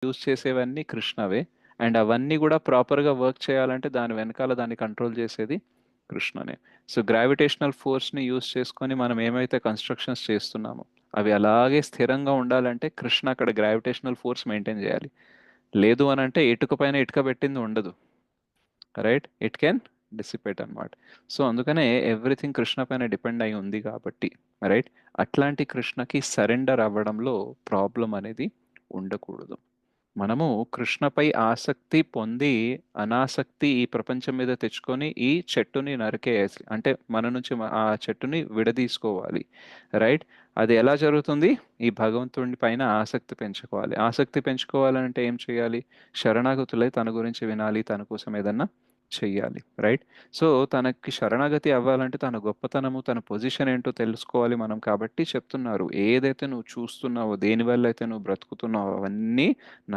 Use చేసేవన్నీ కృష్ణవే. And అవన్నీ కూడా ప్రాపర్గా వర్క్ చేయాలంటే దాని వెనకాల దాన్ని కంట్రోల్ చేసేది కృష్ణనే. సో గ్రావిటేషనల్ ఫోర్స్ని యూజ్ చేసుకొని మనం ఏమైతే కన్స్ట్రక్షన్స్ చేస్తున్నామో అవి అలాగే స్థిరంగా ఉండాలంటే కృష్ణ అక్కడ గ్రావిటేషనల్ ఫోర్స్ మెయింటైన్ చేయాలి. లేదు అని అంటే ఇటుక పైన ఇటుక పెట్టింది ఉండదు, రైట్? ఇట్ కెన్ డిసిపేట్ అన్నమాట. సో అందుకనే ఎవ్రీథింగ్ కృష్ణ పైన డిపెండ్ అయి ఉంది కాబట్టి, రైట్, అట్లాంటి కృష్ణకి సరెండర్ అవ్వడంలో ప్రాబ్లం అనేది ఉండకూడదు. మనము కృష్ణపై ఆసక్తి పొంది అనాసక్తి ఈ ప్రపంచం మీద తెచ్చుకొని ఈ చెట్టుని నరికేయాలి, అంటే మన నుంచి ఆ చెట్టుని విడదీసుకోవాలి, రైట్? అది ఎలా జరుగుతుంది? ఈ భగవంతుడి పైన ఆసక్తి పెంచుకోవాలి. ఆసక్తి పెంచుకోవాలంటే ఏం చేయాలి? శరణాగతులై తన గురించి వినాలి, తన కోసం ఏదన్నా చెయ్యాలి, రైట్? సో తనకి శరణాగతి అవ్వాలంటే తన గొప్పతనము, తన పొజిషన్ ఏంటో తెలుసుకోవాలి మనం. కాబట్టి చెప్తున్నారు, ఏదైతే నువ్వు చూస్తున్నావో, దేని వల్ల అయితే నువ్వు బ్రతుకుతున్నావో అవన్నీ